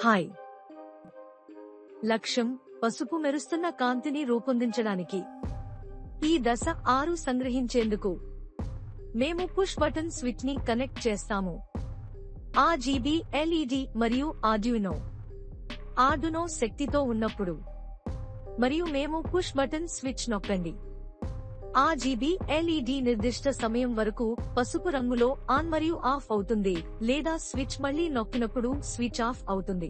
Hi. లక్ష్యం పసుపు మెరుస్తున్న కాంతిని రూపొందించడానికి. ఈ దశ 6 సంగ్రహించేందుకు మేము పుష్ బటన్ స్విచ్ ని కనెక్ట్ చేస్తాము. RGB LED మరియు ఆర్డునో శక్తితో ఉన్నప్పుడు మరియు మేము పుష్ బటన్ స్విచ్ నొక్కండి. RGB LED నిర్దిష్ట సమయం వరకు పసుపు రంగులో ఆన్ మరియు ఆఫ్ అవుతుంది, లేదా స్విచ్ మళ్లీ నొక్కినప్పుడు స్విచ్ ఆఫ్ అవుతుంది.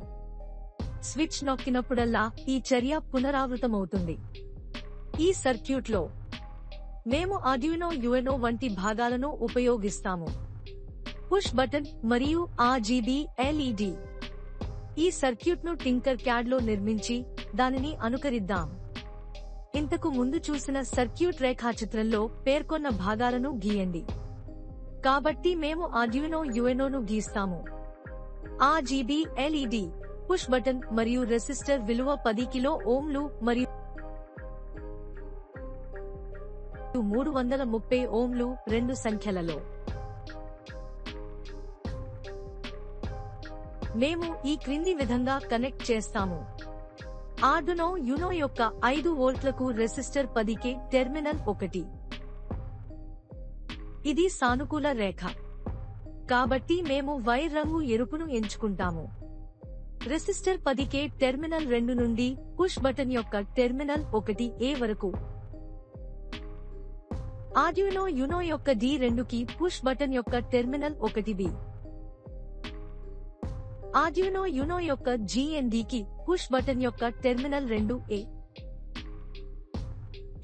స్విచ్ నొక్కినప్పుడల్లా ఈ చర్య పునరావృతమవుతుంది. ఈ సర్క్యూట్లో మేము ఆర్డునో UNO వంటి భాగాలను ఉపయోగిస్తాము. పుష్ బటన్ మరియు RGB LED. ఈ సర్క్యూట్ను టింకర్ క్యాడ్ లో నిర్మించి దానిని అనుకరిద్దాం. ఇంతకు ముందు చూసిన సర్క్యూట్ రేఖాచిత్రంలో పేర్కొన్న భాగాలను గీయండి. కాబట్టి మేము ఆర్డునో UNO ను గీస్తాము. RGB LED, పుష్ బటన్ మరియు రెసిస్టర్ విలువ 10 కిలో ఓంలు మరియు 330 ఓంలు రెండు సంఖ్యలలో. మేము ఈ క్రింది విధంగా కనెక్ట్ చేస్తాము. ఆర్డునో UNO యొక్క 5 వోల్ట్లకు రెసిస్టర్ 10K టెర్మినల్ 1. ఇది సానుకూల రేఖ, కాబట్టి మేము వైర్ రంగు ఎరుపును ఎంచుకుంటాము. రెసిస్టర్ 10K టెర్మినల్ 2 నుండి పుష్ బటన్ యొక్క టెర్మినల్ 1A వరకు. ఆర్డునో UNO యొక్క D2 కి పుష్ బటన్ యొక్క టెర్మినల్ 1B. ఆర్డునో UNO యొక్క GND కి పుష్ బటన్ యొక్క టెర్మినల్ 2A.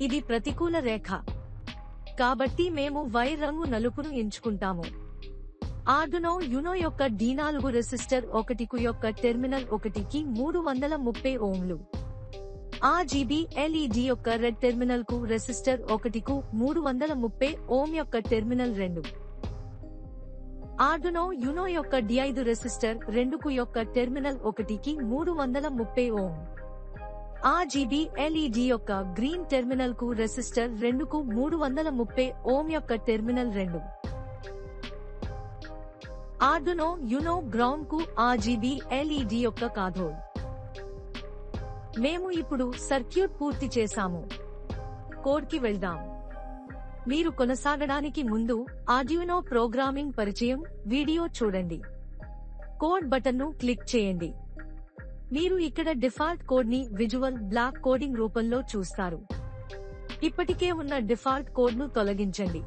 ఇది ప్రతికూల రేఖ, కాబట్టి మేము వైర్ రంగు నలుపును ఎంచుకుంటాము. ఆర్డునో UNO యొక్క D4 రెసిస్టర్ 1 యొక్క టెర్మినల్ 1కి 330 ఓంలు. RGB LED యొక్క రెడ్ టెర్మినల్ కు రెసిస్టర్ 1కు 330 ఓం యొక్క టెర్మినల్ 2. ఆర్డునో UNO యొక్క D5 రెసిస్టర్ 2 యొక్క టెర్మినల్ 1కి 330 ఓం. RGB LED యొక్క గ్రీన్ టెర్మినల్ కు రెసిస్టర్ 2కు 330 ఓం యొక్క టెర్మినల్ 2. ఆర్డునో UNO గ్రౌండ్ కు RGB LED యొక్క కాథోడ్. మేము ఇప్పుడు సర్క్యూట్ పూర్తి చేశాము. కోడ్కి వెళ్దాం. మీరు కొనసాగడానికి ముందు ఆర్డునో ప్రోగ్రామింగ్ పరిచయం వీడియో చూడండి. కోడ్ బటన్ను క్లిక్ చేయండి. మీరు ఇక్కడ డిఫాల్ట్ కోడ్ని విజువల్ బ్లాక్ కోడింగ్ రూపంలో చూస్తారు. ఇప్పటికే ఉన్న డిఫాల్ట్ కోడ్ను తొలగించండి.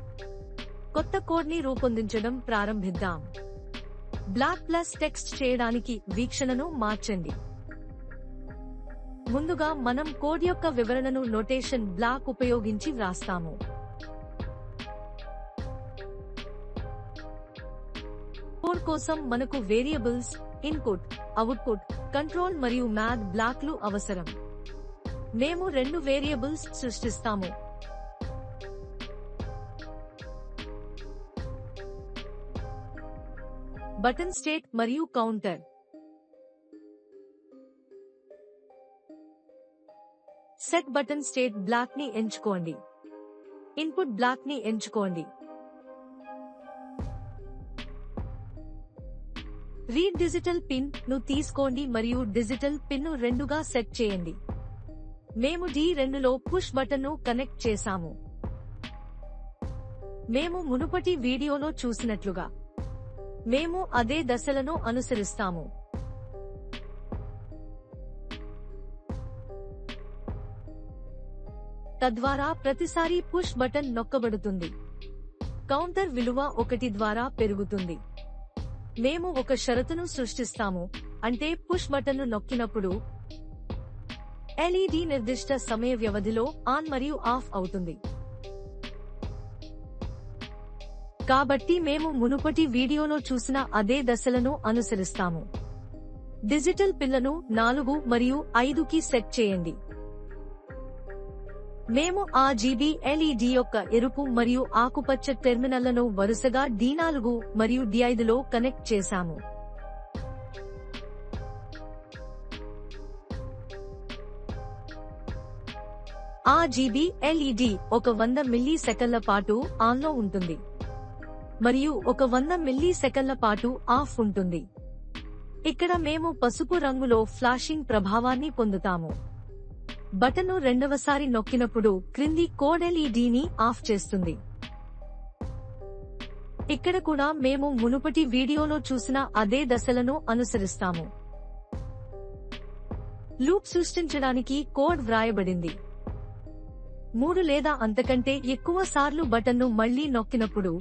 కొత్త కోడ్ని రూపొందించడం ప్రారంభిద్దాం. బ్లాక్ ప్లస్ టెక్స్ట్ చేయడానికి వీక్షణను మార్చండి. ముందుగా మనం కోడ్ యొక్క వివరణను నోటేషన్ బ్లాక్ ఉపయోగించి వ్రాస్తాము. కోడ్ కోసం మనకు వేరియబుల్స్, ఇన్పుట్, అవుట్పుట్, కంట్రోల్ మరియు మ్యాథ్ బ్లాక్లు అవసరం. మేము 2 వేరియబుల్స్ సృష్టిస్తాము. బటన్ స్టేట్ మరియు counter. Set button state block ని ఎంచుకోండి. ఇన్పుట్ బ్లాక్ ని ఎంచుకోండి. రీడ్ డిజిటల్ పిన్ ను తీసుకోండి మరియు డిజిటల్ పిన్ ను 2గా సెట్ చేయండి. మేము D2లో పుష్ బటన్ ను కనెక్ట్ చేశాము. మేము మునుపటి వీడియోలో చూసినట్లుగా మేము అదే దశలను అనుసరిస్తాము. తద్వారా ప్రతిసారీ పుష్ బటన్ నొక్కబడుతుంది. కౌంటర్ విలువ 1 ద్వారా పెరుగుతుంది. మేము ఒక షరతును సృష్టిస్తాము, అంటే పుష్ బటన్ను నొక్కినప్పుడు LED నిర్దిష్ట సమయ వ్యవధిలో ఆన్ మరియు ఆఫ్ అవుతుంది. కాబట్టి మేము మునుపటి వీడియోలో చూసిన అదే దశలను అనుసరిస్తాము. డిజిటల్ పిన్లను 4 మరియు 5కి సెట్ చేయండి. మేము RGB LED యొక్క ఎరుపు మరియు ఆకుపచ్చ టెర్మినళ్లను వరుసగా D4 మరియు D5లో కనెక్ట్ చేశాము. RGB LED ఒక 100 మిల్లీసెకన్ల పాటు ఆన్లో ఉంటుంది మరియు ఒక 100 మిల్లీసెకన్ల పాటు ఆఫ్ ఉంటుంది. ఇక్కడ మేము పసుపు రంగులో ఫ్లాషింగ్ ప్రభావాన్ని పొందుతాము. బటన్ను రెండవసారి నొక్కినప్పుడు క్రింది కోడ్ ఎల్ఈడీని ఆఫ్ చేస్తుంది. ఇక్కడ కూడా మేము మునుపటి వీడియోలో చూసిన అదే దశలను అనుసరిస్తాము. లూప్ సృష్టించడానికి కోడ్ వ్రాయబడింది. 3 లేదా అంతకంటే ఎక్కువ సార్లు బటన్ను మళ్లీ నొక్కినప్పుడు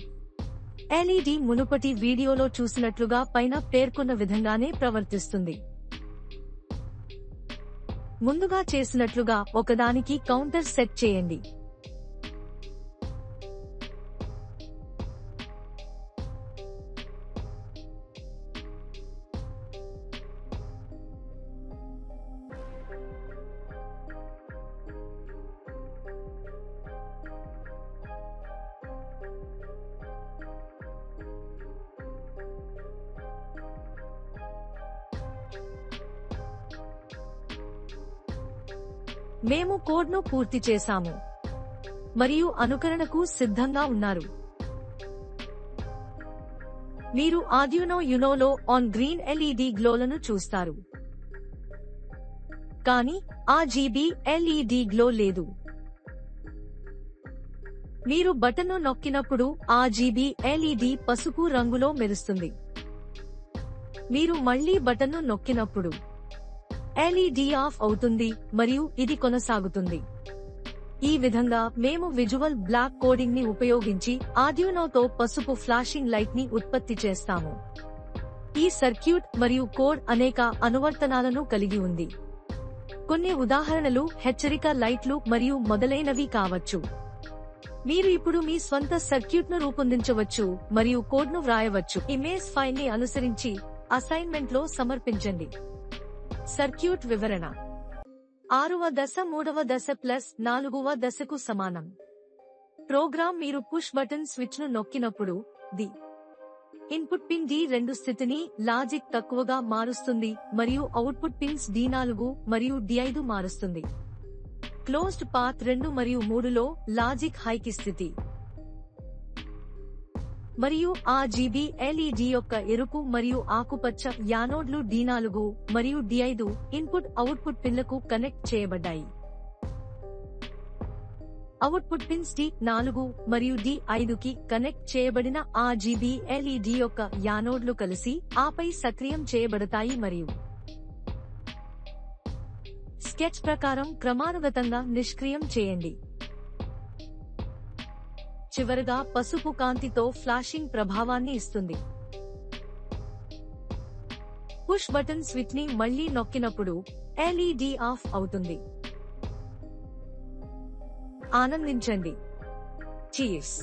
ఎల్ఈడీ మునుపటి వీడియోలో చూసినట్లుగా పైన పేర్కొన్న విధంగానే ప్రవర్తిస్తుంది. ముందుగా చేసినట్లుగా ఒకదానికి కౌంటర్ సెట్ చేయండి. మేము కోడ్ను పూర్తి చేశాము మరియు అనుకరణకు సిద్ధంగా ఉన్నారు. మీరు ఆర్డునో యునోలో ఆన్ గ్రీన్ ఎల్ఈడీ గ్లోలను చూస్తారు, కానీ RGB ఎల్ఈడీ గ్లో లేదు. మీరు బటన్ను నొక్కినప్పుడు RGB ఎల్ఈడీ పసుపు రంగులో మెరుస్తుంది. మీరు మళ్లీ బటన్ను నొక్కినప్పుడు ఎల్ఈడీ ఆఫ్ అవుతుంది మరియు ఇది కొనసాగుతుంది. ఈ విధంగా మేము విజువల్ బ్లాక్ కోడింగ్ ని ఉపయోగించి ఆర్డునోతో పసుపు ఫ్లాషింగ్ లైట్ ని ఉత్పత్తి చేస్తాము. ఈ సర్క్యూట్ మరియు కోడ్ అనేక అనువర్తనాలను కలిగి ఉంది. కొన్ని ఉదాహరణలు హెచ్చరిక లైట్లు మరియు మొదలైనవి కావచ్చు. మీరు ఇప్పుడు మీ స్వంత సర్క్యూట్ను రూపొందించవచ్చు మరియు కోడ్ను వ్రాయవచ్చు. ఇమేజ్ ఫైల్ ని అనుసరించి అసైన్మెంట్లో సమర్పించండి. సర్క్యూట్ వివరణ: 6వ దశ 3వ దశ ప్లస్ 4వ దశకు సమానం. ప్రోగ్రామ్ మీరు పుష్ బటన్ స్విచ్ ను నొక్కినప్పుడు ది ఇన్పుట్ పిన్ D2 స్థితిని లాజిక్ తక్కువగా మారుస్తుంది మరియు అవుట్పుట్ పిన్స్ D4 మరియు D5 మారుస్తుంది. క్లోజ్డ్ పాత్ 2 మరియు 3లో లాజిక్ హైకి స్థితి మరియు RGB ఎల్ఈడీ యొక్క ఎరుపు మరియు ఆకుపచ్చ యానోడ్లు D4 మరియు D5 ఇన్పుట్ అవుట్పుట్ పిన్లకు కనెక్ట్ చేయబడ్డాయి. అవుట్పుట్ పిన్స్ D4 మరియు D5 కి కనెక్ట్ చేయబడిన RGB ఎల్ఈడీ యొక్క యానోడ్లు కలిసి ఆపై సక్రియం చేయబడతాయి మరియు స్కెచ్ ప్రకారం క్రమానుగతంగా నిష్క్రియం చేయండి. చివరగా పసుపు కాంతితో ఫ్లాషింగ్ ప్రభావాన్ని ఇస్తుంది. పుష్ బటన్ స్విచ్ ని మళ్లీ నొక్కినప్పుడు ఎల్ఈడీ ఆఫ్ అవుతుంది. ఆనందించండి. చీర్స్.